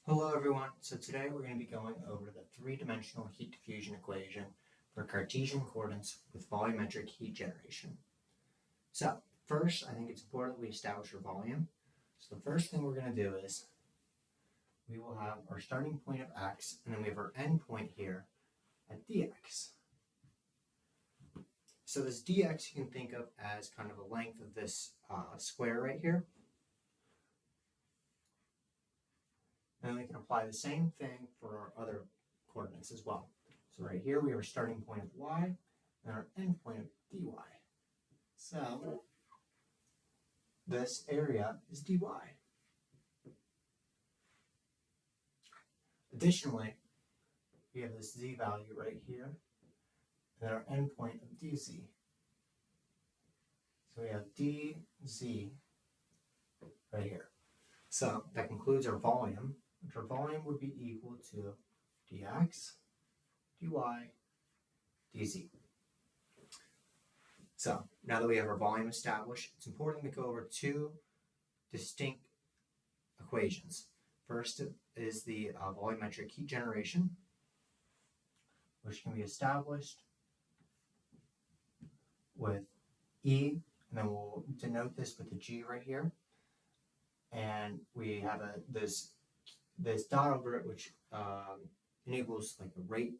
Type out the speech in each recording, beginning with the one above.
Hello everyone, so today we're going to be going over the three-dimensional heat diffusion equation for Cartesian coordinates with volumetric heat generation. So first, I think it's important that we establish our volume. So the first thing we're going to do is we will have our starting point of x, and then we have our end point here at dx. So this dx you can think of as kind of a length of this square right here. And then we can apply the same thing for our other coordinates as well. So right here we have our starting point of y and our end point of dy. So this area is dy. Additionally, we have this z value right here and our end point of dz. So we have dz right here. So that concludes our volume, which our volume would be equal to dx, dy, dz. So now that we have our volume established, it's important to go over two distinct equations. First is the volumetric heat generation, which can be established with E, and then we'll denote this with the G right here. And we have this dot over it, which enables like a rate.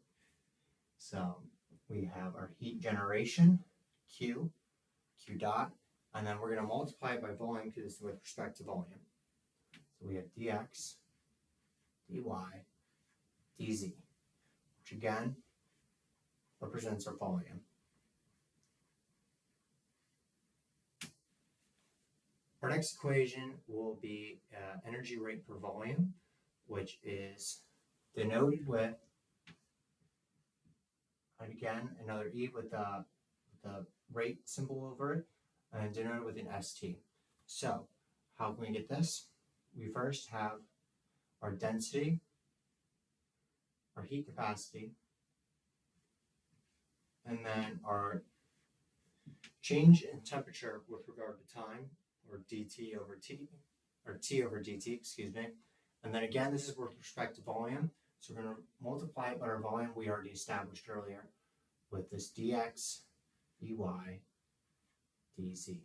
So we have our heat generation, Q dot, and then we're going to multiply it by volume because it's with respect to volume. So we have dx, dy, dz, which again represents our volume. Our next equation will be energy rate per volume, which is denoted with, and again, another E with the rate symbol over it, and denoted with an ST. So how can we get this? We first have our density, our heat capacity, and then our change in temperature with regard to time, or dt over t, or t over dt, excuse me. And then again, this is with respect to volume. So we're going to multiply it by our volume we already established earlier with this dx, dy, dz.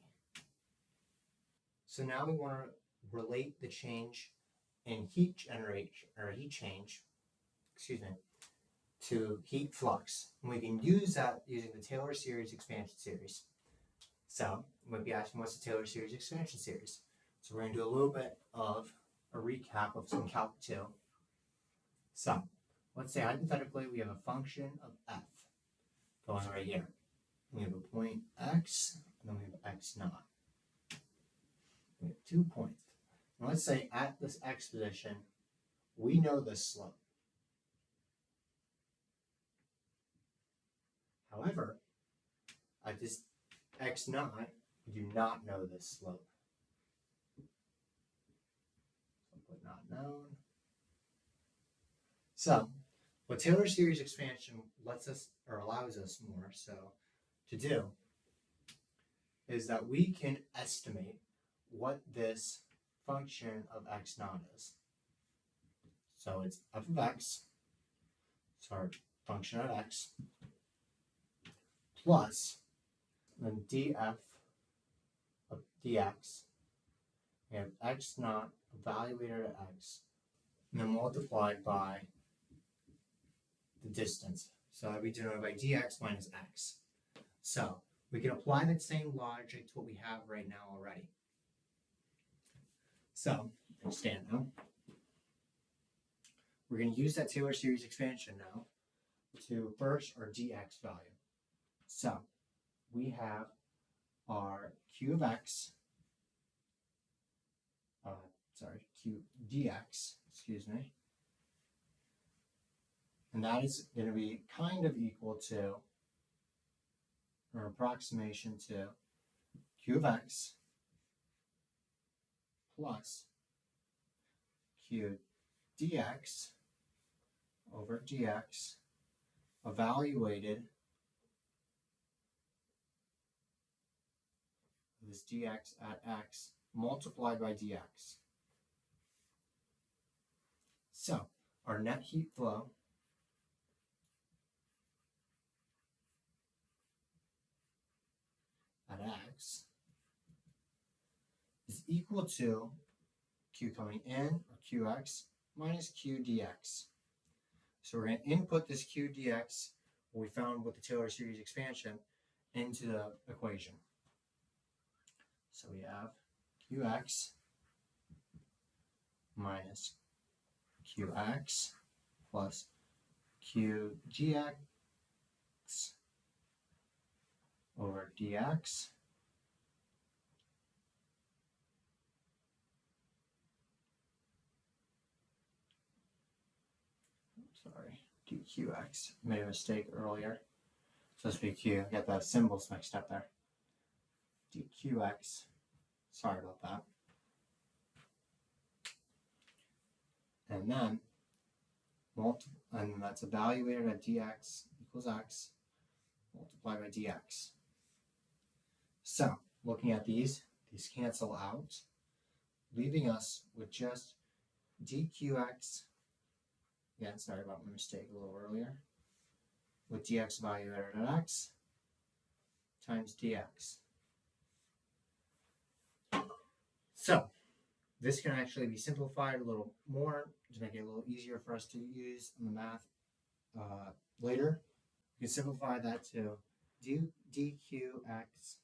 So now we want to relate the change in heat generation, or heat change, to heat flux. And we can use that using the Taylor series expansion series. So you might be asking, what's the Taylor series expansion series? So we're going to do a little bit of a recap of some Calc 2. So let's say hypothetically we have a function of f going right here. We have a point x, and then we have x naught. We have 2 points. And let's say at this x position, we know the slope. However, at this x naught, we do not know this slope. So I'll put not known. So what Taylor series expansion lets us, or allows us more so to do, is that we can estimate what this function of x naught is. So it's f of x, so our function of x, plus then df of dx. We have x naught evaluated at x, and then multiplied by the distance. So that we denoted by dx minus x. So we can apply that same logic to what we have right now already. So, understand now. We're going to use that Taylor series expansion now to first our dx value. So we have our q of x, q dx, and that is going to be kind of equal to, or approximation to, q of x plus q dx over dx evaluated this dx at x multiplied by dx. So our net heat flow at x is equal to Q coming in, or Qx, minus Q dx. So we're going to input this Q dx, what we found with the Taylor series expansion, into the equation. So we have Qx minus Qx plus Q gx over dx dqx. Made a mistake earlier. It's supposed to be q. Got the symbols mixed up there. dqx. Sorry about that. And then and that's evaluated at dx equals x multiplied by dx. So looking at these cancel out, leaving us with just dqx. Again, sorry about my mistake a little earlier. With dx evaluated at x times dx. So this can actually be simplified a little more to make it a little easier for us to use in the math later. You can simplify that to dqx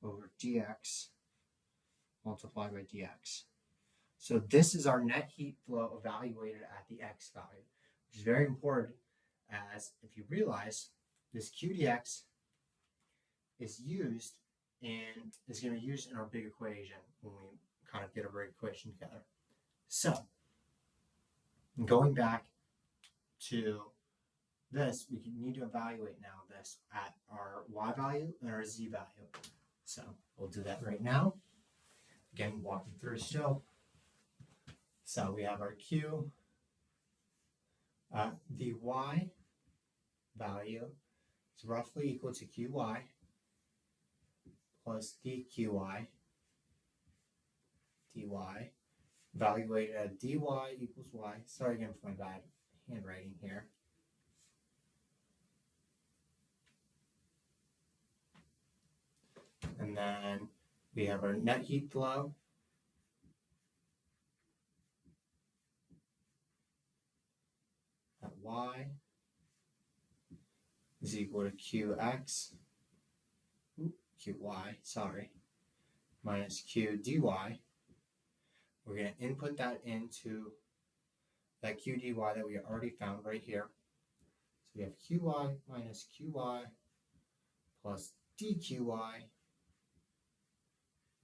over dx multiplied by dx. So this is our net heat flow evaluated at the x value, which is very important, as if you realize this q dx is used and is going to be used in our big equation when we kind of get a big equation together. So going back to this, we need to evaluate now this at our y value and our z value. So we'll do that right now. Again, walking through still. So we have our q. The y value is roughly equal to qy plus dqy dy. Evaluated at dy equals y. Sorry again for my bad handwriting here. And then we have our net heat flow. At y is equal to qx, qy, sorry, minus q dy. We're going to input that into that q dy that we already found right here. So we have qy minus qy plus dqy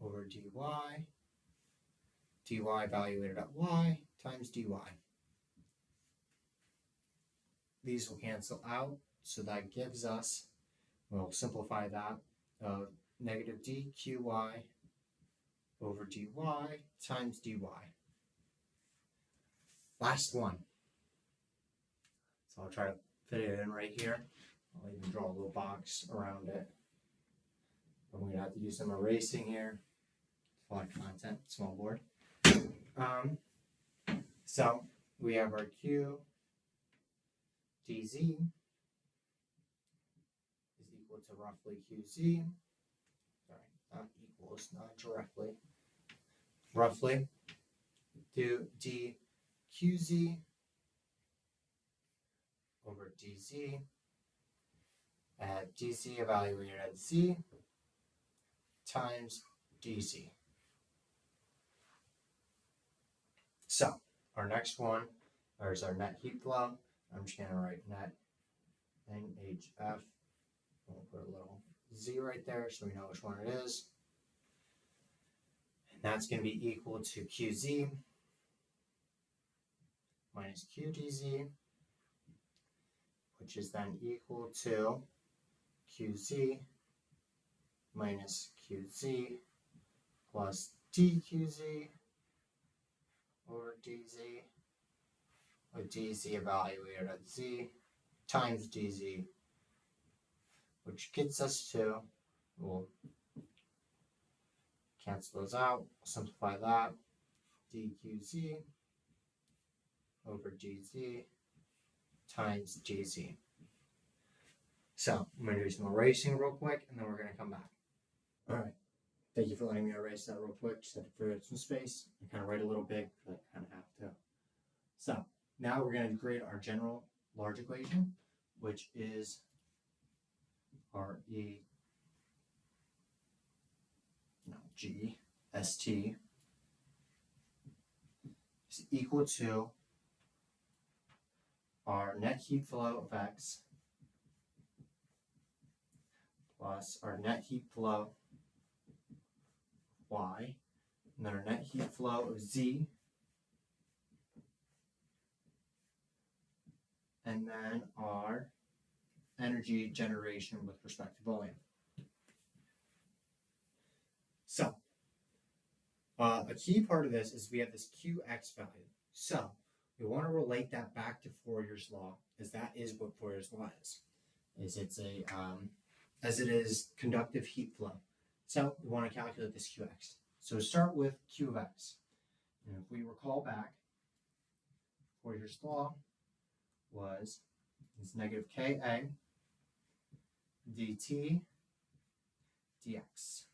over dy. Dy evaluated at y times dy. These will cancel out, so that gives us, we'll simplify that, negative dqy over dy times dy. Last one. So I'll try to fit it in right here. I'll even draw a little box around it. I'm going to have to do some erasing here. It's a lot of content, small board. So we have our q dz is equal to roughly qz. Sorry, not equals, not directly. Roughly do dqz over dz at dz evaluated at z times dz. So our next one is our net heat flow. I'm just going to write net NHF. We'll put a little z right there so we know which one it is. And that's going to be equal to qz minus qdz, which is then equal to qz minus qz plus dqz over dz, with dz evaluated at z times dz, which gets us to, we'll cancel those out, simplify that, dqz over dz times dz. So I'm going to do some erasing real quick, and then we're going to come back. All right. Thank you for letting me erase that real quick. Just had to free up some space and kind of write a little big, but I kind of have to. So now we're going to create our general large equation, which is GST is equal to our net heat flow of X plus our net heat flow of Y, and then our net heat flow of Z, and then our energy generation with respect to volume. So, a key part of this is we have this Qx value. So, we want to relate that back to Fourier's law, as that is what Fourier's law is. It's a, as it is conductive heat flow. So, we want to calculate this Qx. So, start with Q of x. And if we recall back, Fourier's law was negative Ka dt dx.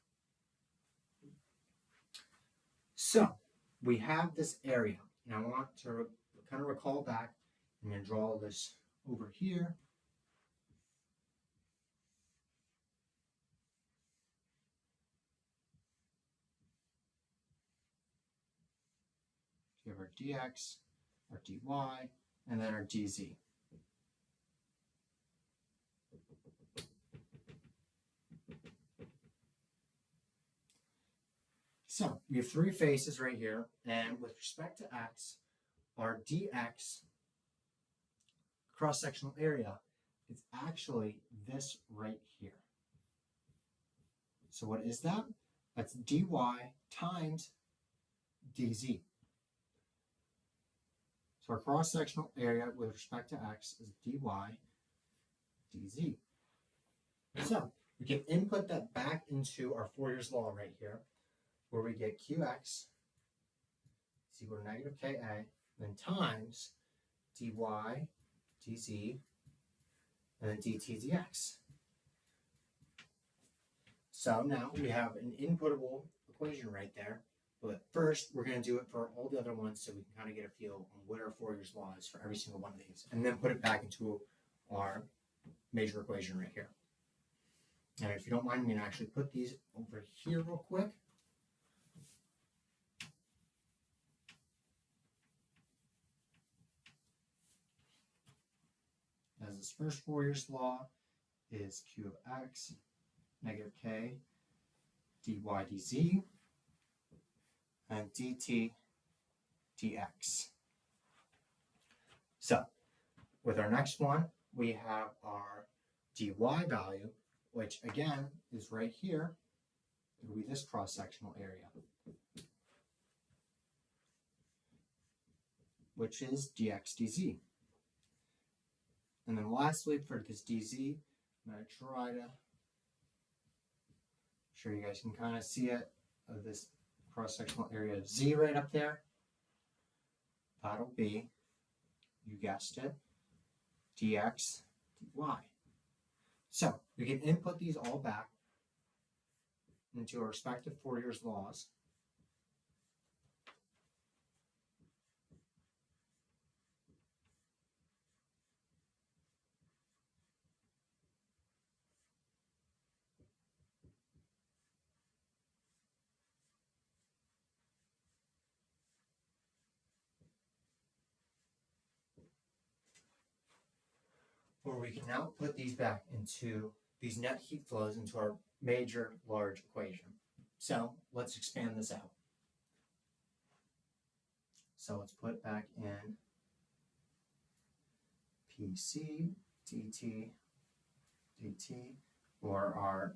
So we have this area, and I want to kind of recall back. I'm going to draw this over here. So we have our dx, our dy, and then our dz. So we have three faces right here, and with respect to x, our dx cross-sectional area is actually this right here. So what is that? That's dy times dz. So our cross-sectional area with respect to x is dy dz. So we can input that back into our Fourier's law right here, where we get Qx is equal to negative Ka, then times dy dz, and then dt dx. So now we have an inputable equation right there, but first we're going to do it for all the other ones so we can kind of get a feel on what our Fourier's law is for every single one of these, and then put it back into our major equation right here. And if you don't mind, I'm going to actually put these over here real quick. As this first Fourier's law is Q of x, negative K, dy dz, and dt dx. So, with our next one, we have our dy value, which again is right here. It will be this cross-sectional area, which is dx dz. And then lastly, for this dz, I'm going to try to sure you guys can kind of see it, of this cross-sectional area of z right up there. That'll be, you guessed it, dx dy. So we can input these all back into our respective Fourier's laws. Where we can now put these back into these net heat flows into our major large equation. So let's expand this out. So let's put back in PC dt dt, or our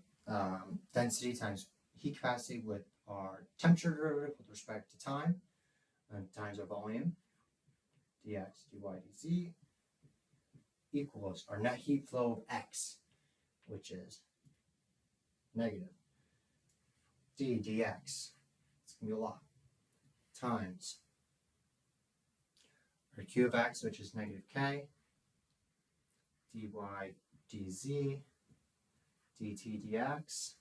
density times heat capacity with our temperature derivative with respect to time, and times our volume, dx dy dz, equals our net heat flow of x, which is negative d dx, it's going to be a lot, times our q of x, which is negative k, dy dz, dt dx,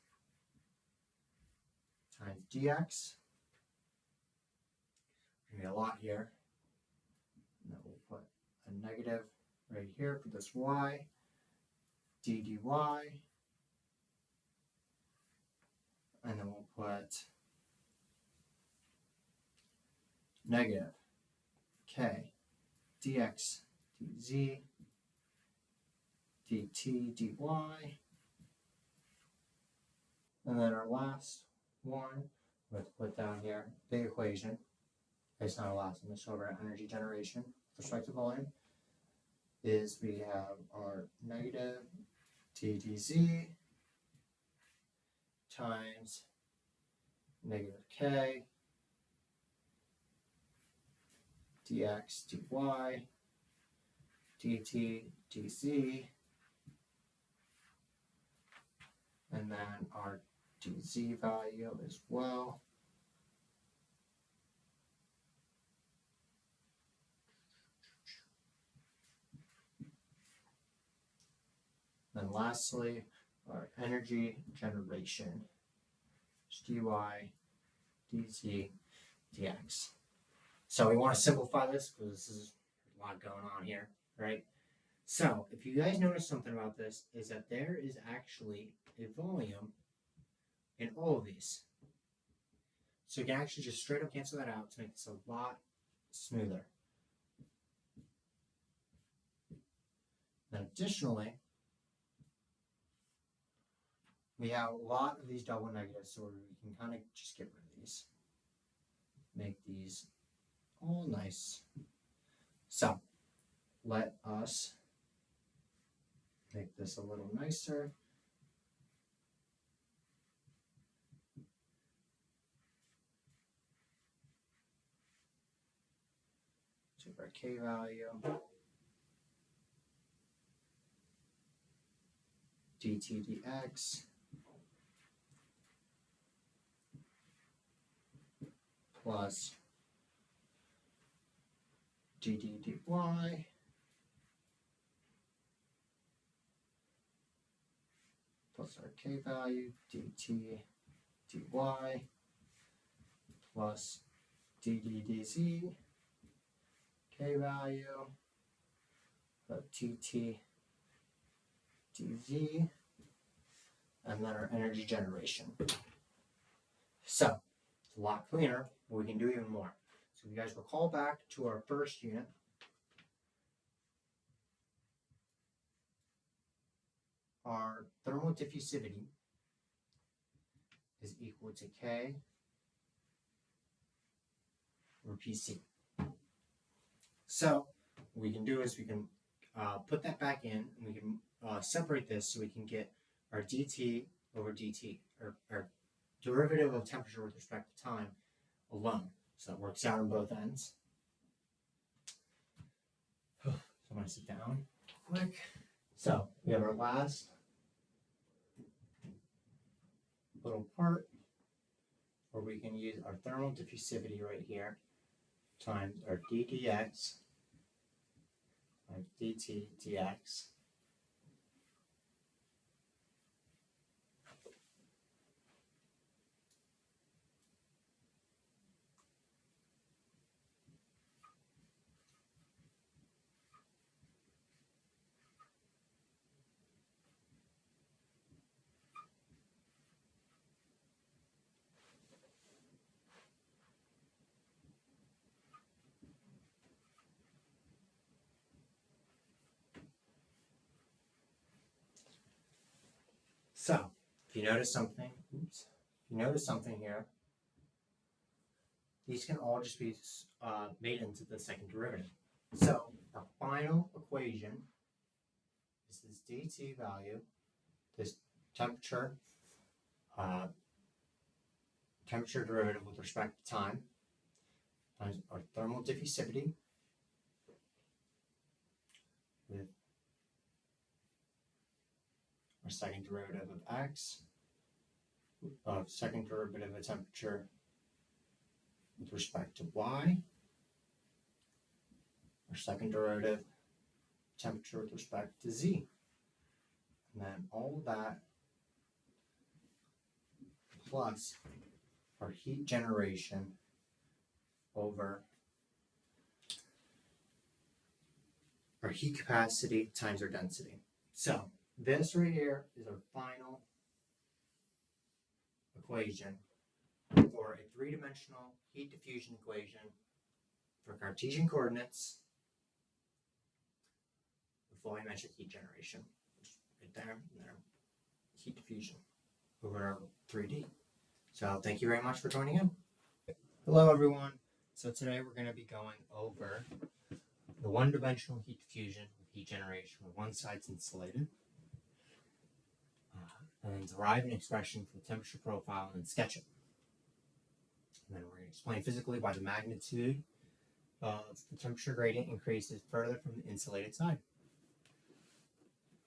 times dx. There's going to be a lot here. And then we'll put a negative right here for this y, d dy, and then we'll put negative k dx dz dt dy, and then our last one, we have to put down here the equation. It's not a last one, it's over energy generation with respect to volume. Is we have our negative t dz times negative k dx dy dt dz, and then our dz value as well. And lastly, our energy generation, dy dz dx. So we want to simplify this because this is a lot going on here, right? So if you guys notice something about this, is that there is actually a volume in all of these. So you can actually just straight up cancel that out to make this a lot smoother. Then additionally, we have a lot of these double negatives, so we can kind of just get rid of these. Make these all nice. So let us make this a little nicer. Take our k value, dt dx, plus dd dy plus our k value, dt dy plus dd dz, k value, dt dz, and then our energy generation. So it's a lot cleaner, but we can do even more. So if you guys recall back to our first unit, our thermal diffusivity is equal to K over PC. So what we can do is we can put that back in, and we can separate this so we can get our dt over dt, or our derivative of temperature with respect to time alone. So it works out on both ends. So I'm going to sit down quick. So we have our last little part where we can use our thermal diffusivity right here times our ddx times dt dx. So if you notice something, here, these can all just be made into the second derivative. So the final equation is this dt value, this temperature derivative with respect to time, times our thermal diffusivity with our second derivative of x, second derivative of temperature with respect to y, our second derivative, temperature with respect to Z. And then all of that plus our heat generation over our heat capacity times our density. So this right here is our final equation for a three-dimensional heat diffusion equation for Cartesian coordinates with volumetric heat generation. Right there and there. Heat diffusion over 3D. So thank you very much for joining in. Hello everyone. So today we're going to be going over the one-dimensional heat diffusion with heat generation where one side's insulated, and then derive an expression for the temperature profile and sketch it. And then we're going to explain physically why the magnitude of the temperature gradient increases further from the insulated side.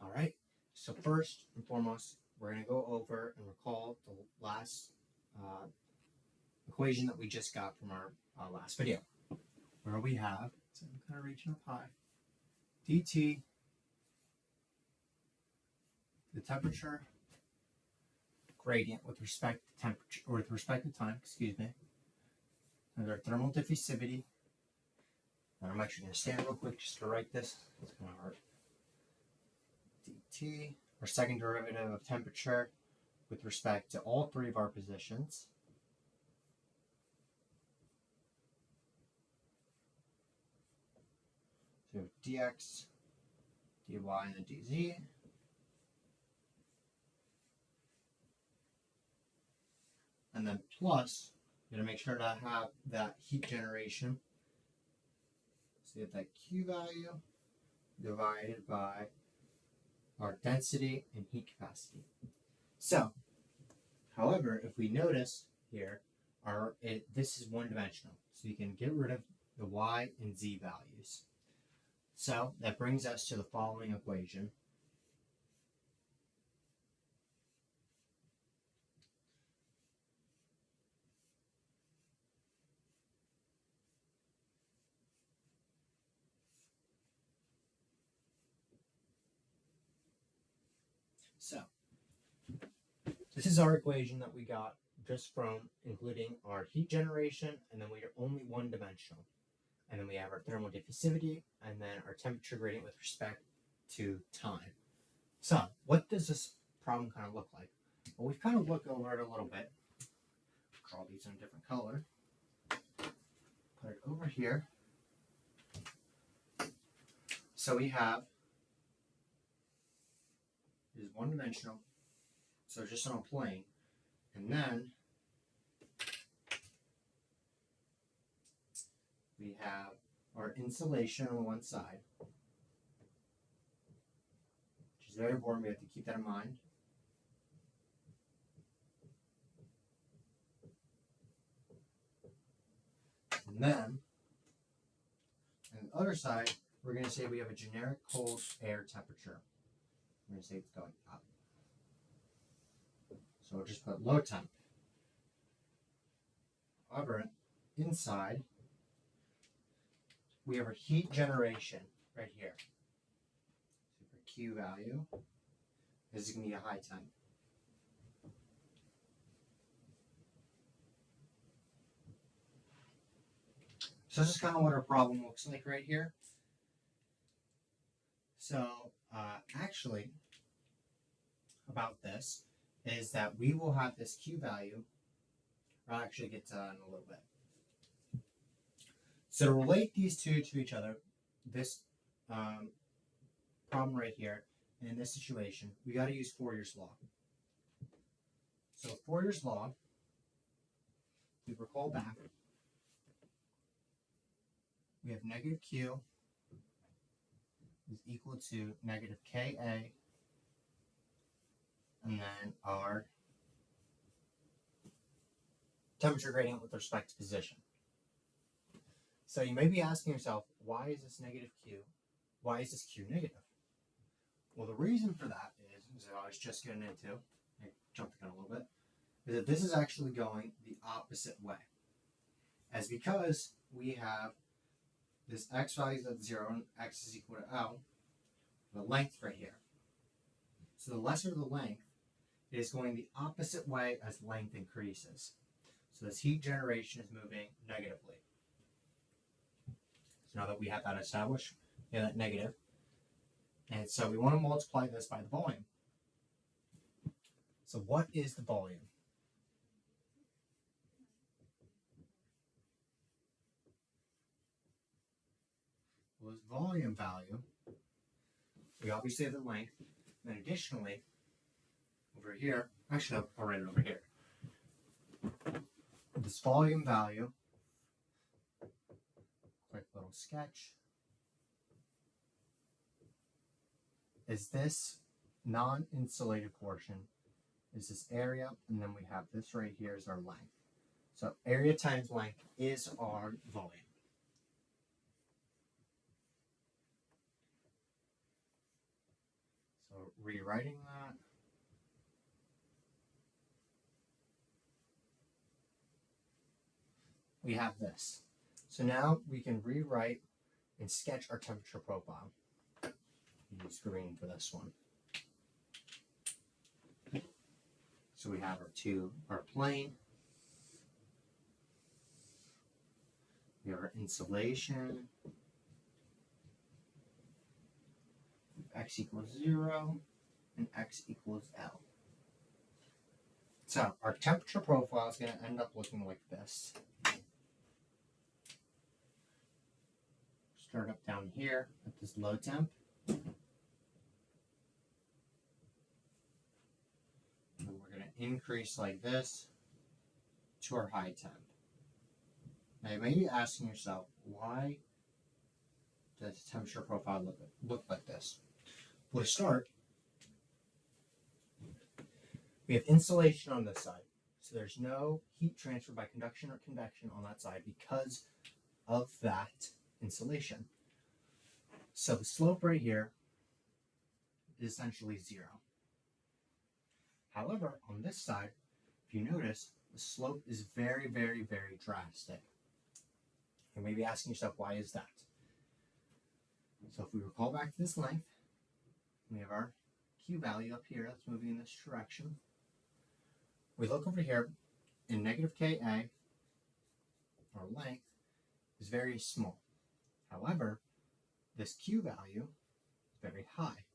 All right, so first and foremost, we're going to go over and recall the last equation that we just got from our last video, where we have, so I'm kind of reaching up high, dt, the temperature gradient with respect to temperature, or with respect to time, excuse me, and our thermal diffusivity. And I'm actually going to stand real quick just to write this. It's kind of hard. dt, our second derivative of temperature with respect to all three of our positions. So dx, dy, and then dz. And then plus, I'm going to make sure to have that heat generation. So you have that Q value divided by our density and heat capacity. So, however, if we notice here, this is one-dimensional. So you can get rid of the y and z values. So that brings us to the following equation. So this is our equation that we got just from including our heat generation, and then we are only one-dimensional. And then we have our thermal diffusivity, and then our temperature gradient with respect to time. So what does this problem kind of look like? Well, we've kind of looked over it a little bit. Draw these in a different color. Put it over here. So we have, it is one-dimensional, so just on a plane. And then we have our insulation on one side, which is very important. We have to keep that in mind. And then, on the other side, we're going to say we have a generic cold air temperature. We're going to say it's going up. So we'll just put low temp. However, inside, we have our heat generation right here. So for Q value, this is going to be a high temp. So this is kind of what our problem looks like right here. So actually, about this is that we will have this Q value. I'll actually get to that in a little bit. So to relate these two to each other, this problem right here, in this situation, we got to use Fourier's law. So Fourier's law, we recall back, we have negative Q is equal to negative Ka, and then our temperature gradient with respect to position. So you may be asking yourself, why is this negative Q? Why is this Q negative? Well, the reason for that is I was just getting into, I jumped the gun a little bit, is that this is actually going the opposite way. As because we have this x value is at 0 and x is equal to L, the length right here. So the lesser the length, it is going the opposite way as length increases. So this heat generation is moving negatively. So now that we have that established, we have that negative. And so we want to multiply this by the volume. So what is the volume? Well, this volume value, we obviously have the length, and then additionally, over here, actually I'll write it over here. This volume value, quick little sketch, is this non-insulated portion, is this area, and then we have this right here is our length. So area times length is our volume. So rewriting that. We have this. So now we can rewrite and sketch our temperature profile. Use green for this one. So we have our plane. We have our insulation. X equals 0 and x equals L. So our temperature profile is going to end up looking like this. Start up down here at this low temp. And we're going to increase like this to our high temp. Now you may be asking yourself, why does the temperature profile look like this? Well, to start, we have insulation on this side. So there's no heat transfer by conduction or convection on that side because of that insulation. So the slope right here is essentially 0. However, on this side, if you notice, the slope is very, very, very drastic. You may be asking yourself, why is that? So if we recall back to this length, we have our Q value up here that's moving in this direction. We look over here, in negative Ka, our length is very small. However, this Q value is very high.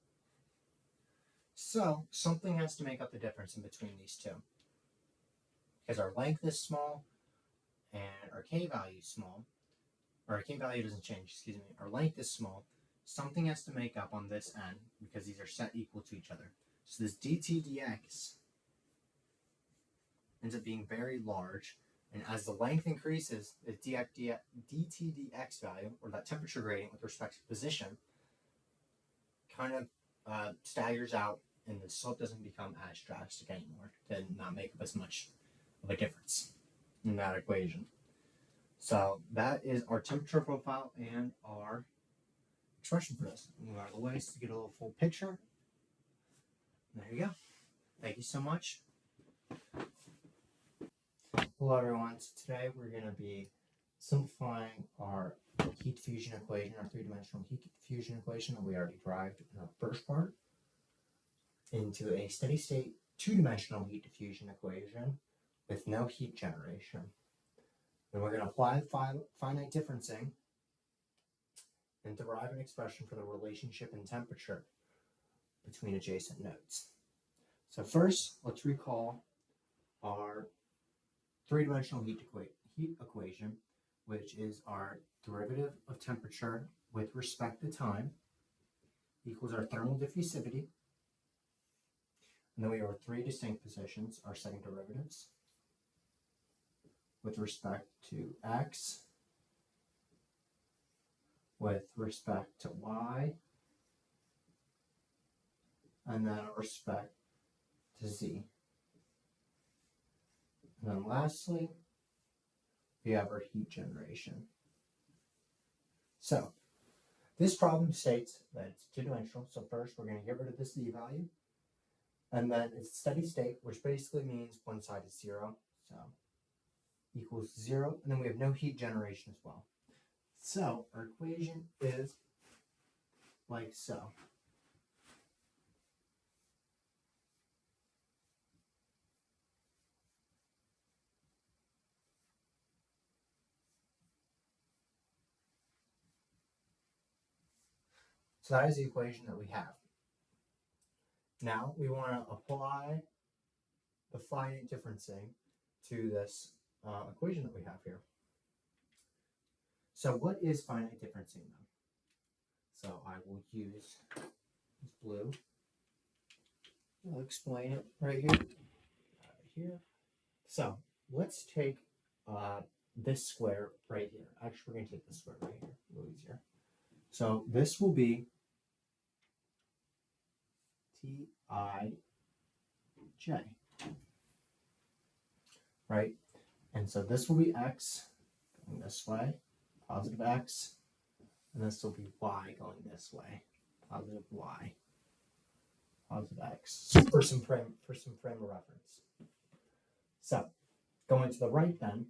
So something has to make up the difference in between these two. Because our length is small and our K value is small, or our K value doesn't change, excuse me, our length is small, something has to make up on this end because these are set equal to each other. So this dt dx ends up being very large, and as the length increases, the dt dx value, or that temperature gradient with respect to position, kind of staggers out, and the slope doesn't become as drastic anymore, to not make up as much of a difference in that equation. So that is our temperature profile and our expression for this. Move out of the way to get a little full picture. There you go. Thank you so much. Hello everyone. So today we're going to be simplifying our heat diffusion equation, our three-dimensional heat diffusion equation that we already derived in our first part, into a steady state two-dimensional heat diffusion equation with no heat generation. Then we're going to apply finite differencing and derive an expression for the relationship in temperature between adjacent nodes. So first, let's recall our three-dimensional heat equation, which is our derivative of temperature with respect to time equals our thermal diffusivity. And then we have our three distinct positions, our second derivatives, with respect to x, with respect to y, and then with respect to z. And then lastly, we have our heat generation. So this problem states that it's two-dimensional. So first we're going to get rid of this z value. And then it's steady state, which basically means one side is 0. So equals 0. And then we have no heat generation as well. So our equation is like so. So that is the equation that we have. Now we want to apply the finite differencing to this equation that we have here. So what is finite differencing then? So I will use this blue. I'll explain it right here. So let's take this square right here. Actually, we're going to take this square right here. A little easier. So this will be Tij, right? And so this will be x going this way, positive x, and this will be y going this way, positive y, positive x. For some frame of reference. So going to the right then,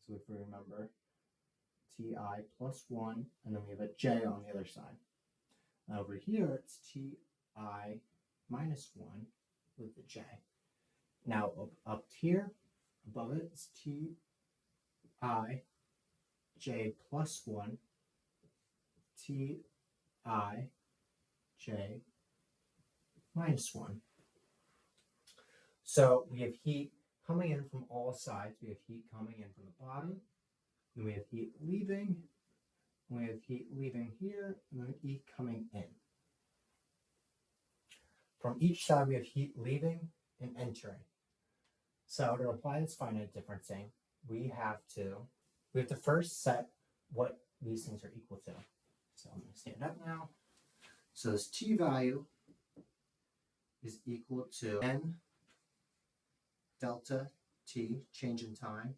so if we remember, Ti plus 1, and then we have a j on the other side. Now over here, it's Ti minus 1 with the j. Now up here, above it, it's Ti j plus 1, Ti j minus 1. So we have heat coming in from all sides. We have heat coming in from the bottom. Then we have heat leaving. We have heat leaving here, and then heat coming in. From each side, we have heat leaving and entering. So to apply this finite differencing, we have to first set what these things are equal to. So I'm going to stand up now. So this T value is equal to n delta T, change in time.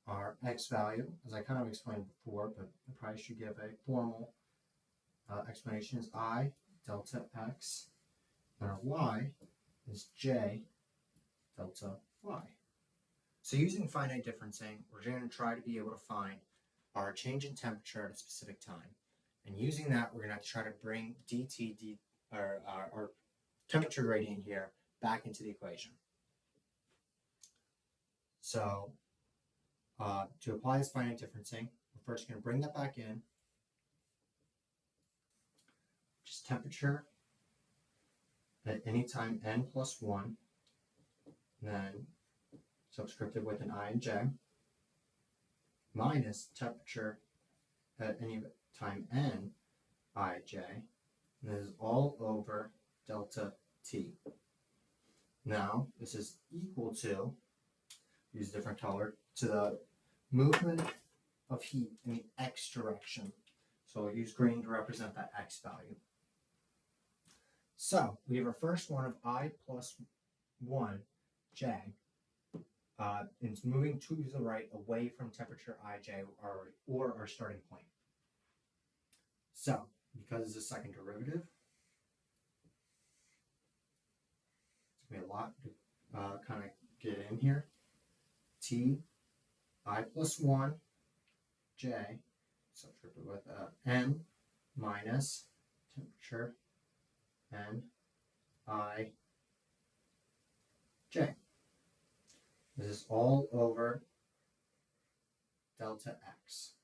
Our x value, as I kind of explained before, but I probably should give a formal explanation, is I delta x, and our y is j delta y. So using finite differencing, we're going to try to be able to find our change in temperature at a specific time. And using that, we're going to have to try to bring our temperature gradient here back into the equation. So to apply this finite differencing, we're first going to bring that back in, which is temperature at any time n plus 1, then subscripted with an I and j, minus temperature at any time n I j, and this is all over delta T. Now, this is equal to, use a different color, to the movement of heat in the x direction. So I'll use green to represent that x value. So we have our first one of I plus 1 j. It's moving to the right away from temperature ij or our starting point. So because it's a second derivative, it's going to be a lot to kind of get in here. T I plus 1 j subscripted with n minus temperature n I j. This is all over delta x.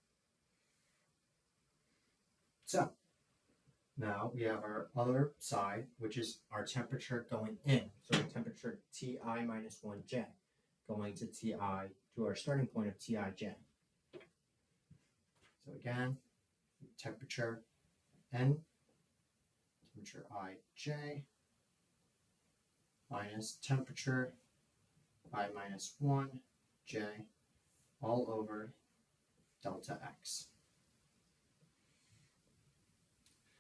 So now we have our other side, which is our temperature going in. So the temperature Ti minus 1j going to Ti to our starting point of Tij. So again, temperature n, temperature Ij minus temperature I minus 1j all over delta x.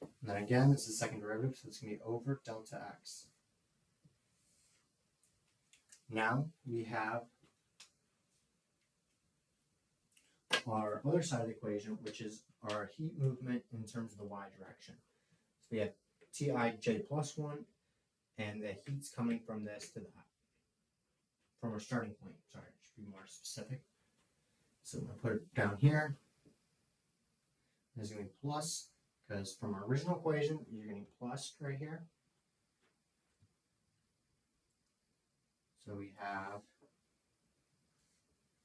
And then again, this is the second derivative, so it's going to be over delta x. Now we have our other side of the equation, which is our heat movement in terms of the y direction. So we have Tij plus 1, and the heat's coming from this to that, from our starting point. Sorry, I should be more specific. So I'm going to put it down here. This is going to be plus, because from our original equation, you're getting plus right here. So we have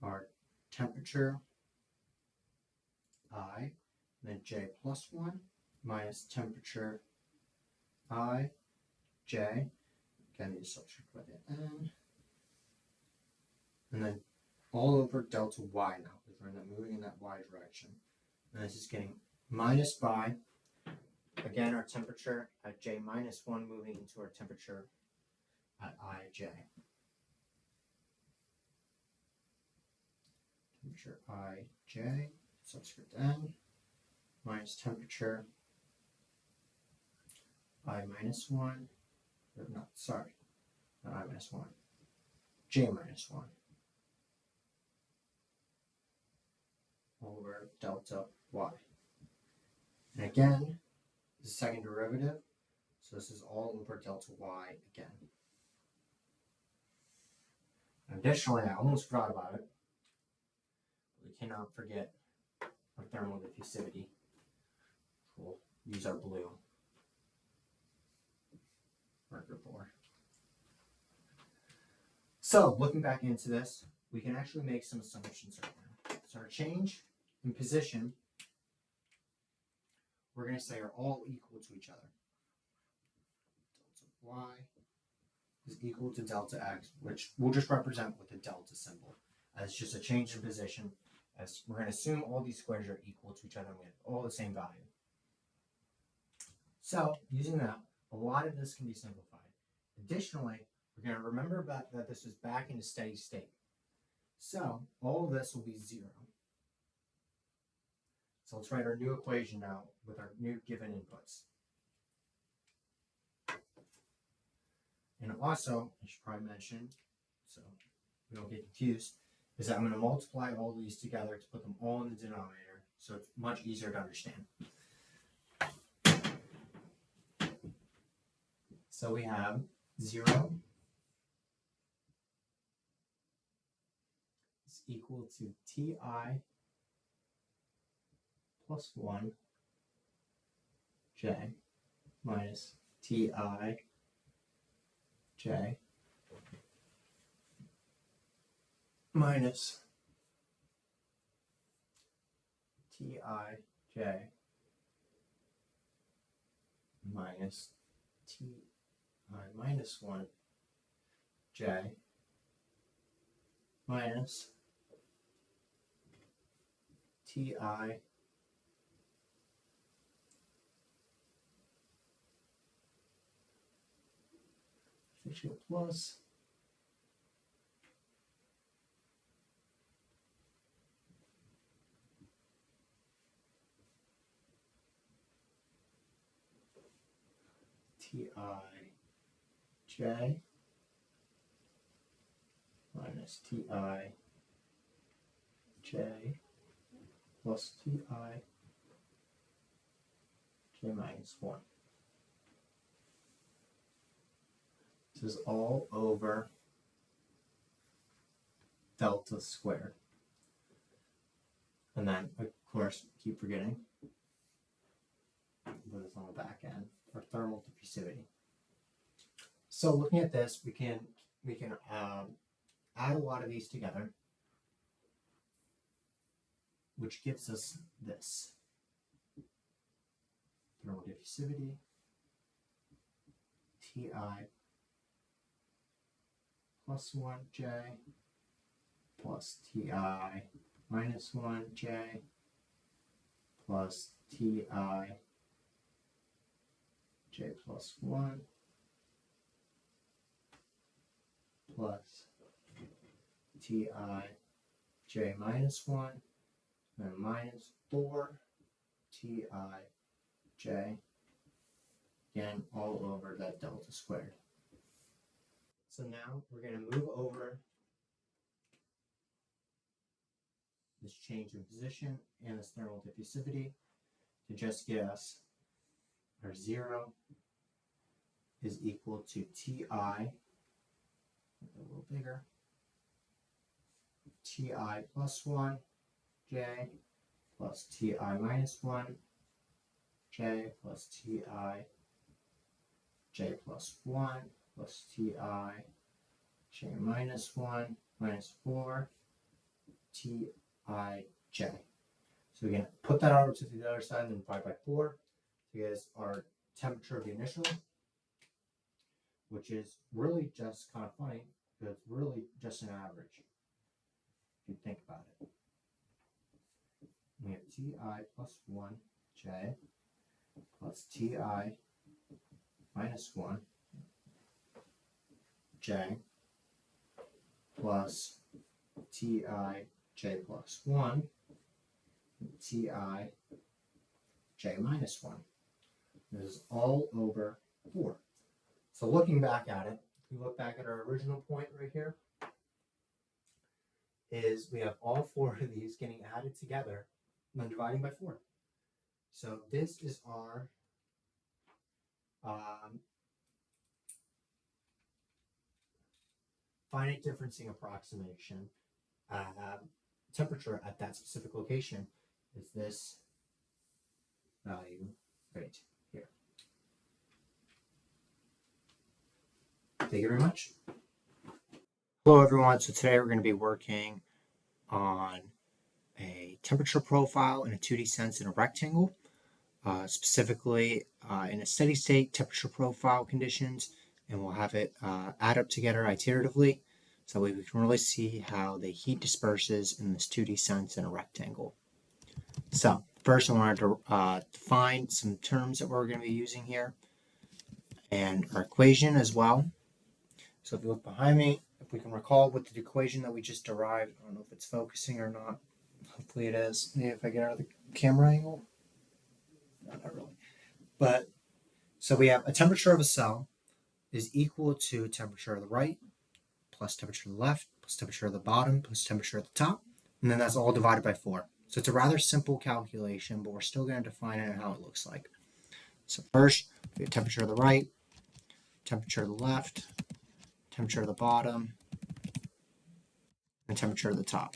our temperature, I, and then J plus 1, minus temperature, I, J. Again, you subtract by the N. And then all over delta Y now, because we're moving in that Y direction. And this is getting minus by, again, our temperature at J minus 1 moving into our temperature at IJ. Temperature IJ, subscript N, minus temperature I minus 1, or not, sorry, not I minus 1, J minus 1 over delta Y. And again, the second derivative, so this is all over delta Y again. Additionally, I almost forgot about it. We cannot forget our thermal diffusivity. We'll use our blue marker for. So, looking back into this, we can actually make some assumptions right now. So our change in position, we're going to say are all equal to each other. Delta Y is equal to delta X, which we'll just represent with the delta symbol as just a change in position. As we're going to assume all these squares are equal to each other and we have all the same value. So, using that, a lot of this can be simplified. Additionally, we're going to remember that this is back in a steady state. So, all of this will be 0. So let's write our new equation now with our new given inputs. And also, I should probably mention, so we don't get confused, is that I'm going to multiply all these together to put them all in the denominator, so it's much easier to understand. So we have 0 is equal to Ti plus 1 J minus Ti J minus Ti J minus Ti minus 1 J minus Ti plus Ti J minus Ti J plus Ti J minus 1. This is all over delta squared. And then, of course, keep forgetting, but it's on the back end, our thermal diffusivity. So looking at this, we can add a lot of these together, which gives us this. Thermal diffusivity, Ti plus 1 J plus Ti minus 1 J plus Ti J plus 1 plus Ti J minus 1 and minus 4 Ti J, again all over that delta squared. So now we're going to move over this change in position and this thermal diffusivity to just get us our 0 is equal to Ti, a little bigger, Ti plus 1 j plus ti minus 1 j plus ti j plus 1 plus ti j minus 1 minus 4 ti j. So we can put that over to the other side and then divide by 4 to get us our temperature of the initial, which is really just kind of funny because it's really just an average if you think about it. We have ti plus 1 j plus ti minus 1 j plus ti j plus 1 ti j minus 1. This is all over 4. So looking back at it, if we look back at our original point right here, is we have all 4 of these getting added together and then dividing by 4. So this is our finite differencing approximation. Temperature at that specific location is this value right here. Thank you very much. Hello everyone. So today we're going to be working on a temperature profile in a 2D sense in a rectangle, specifically in a steady state temperature profile conditions, and we'll have it add up together iteratively so that way we can really see how the heat disperses in this 2D sense in a rectangle. So first I wanted to define some terms that we're going to be using here and our equation as well. So if you look behind me, if we can recall what the equation that we just derived, I don't know if it's focusing or not. Hopefully it is. Maybe if I get out of the camera angle. No, not really. But so we have a temperature of a cell is equal to temperature of the right plus temperature of the left plus temperature of the bottom plus temperature at the top. And then that's all divided by 4. So it's a rather simple calculation, but we're still going to define it and how it looks like. So first, we have temperature of the right, temperature of the left, temperature of the bottom, and temperature of the top.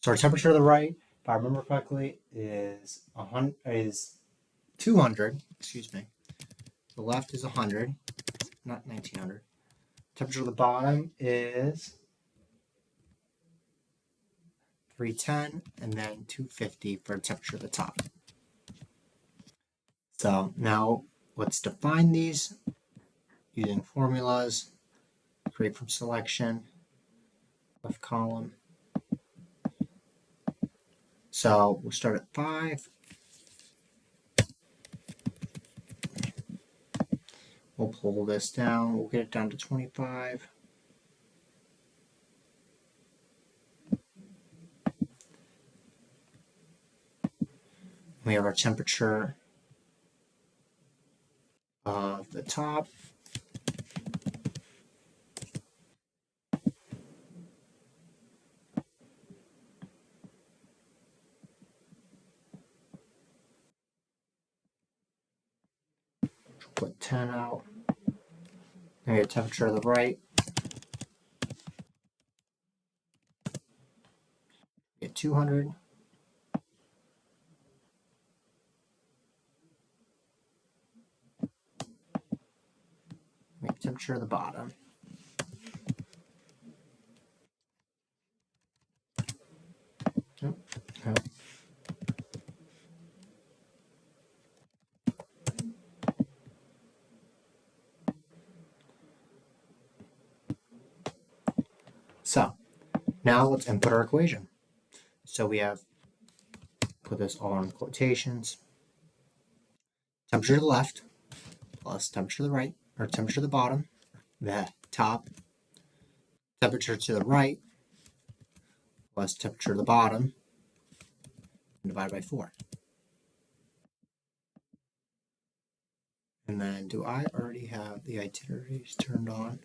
So our temperature of the right, if I remember correctly, is 200. Excuse me. The left is 100, not 1900. Temperature of the bottom is 310, and then 250 for the temperature of the top. So now let's define these using formulas. Create from selection, left column. So we'll start at 5. We'll pull this down. We'll get it down to 25. We have our temperature of the top. Put 10 out. Then we have temperature of the right. We get 200. We have temperature of the bottom. So now let's input our equation. So we have, put this all in quotations, temperature to the left plus temperature to the right, or temperature to the bottom, the top, temperature to the right plus temperature to the bottom, and divided by 4. And then do I already have the itineraries turned on?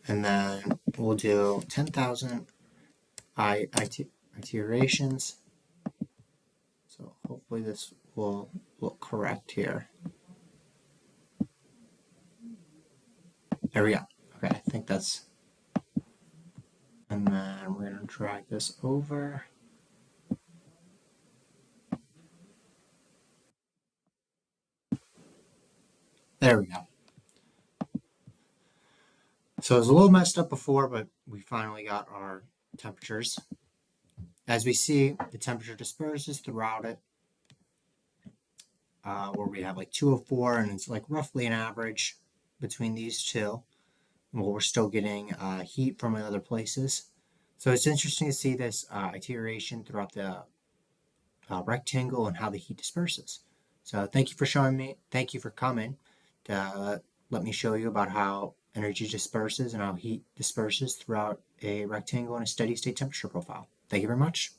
And then we'll do 10,000 iterations. So hopefully this will look correct here. There we go. Okay, I think that's, and then we're gonna drag this over. There we go. So it was a little messed up before, but we finally got our temperatures. As we see, the temperature disperses throughout it, where we have like 204, and it's like roughly an average between these two. Well, we're still getting heat from other places. So it's interesting to see this iteration throughout the rectangle and how the heat disperses. So thank you for showing me. Thank you for coming to let me show you about how energy disperses and how heat disperses throughout a rectangle in a steady state temperature profile. Thank you very much.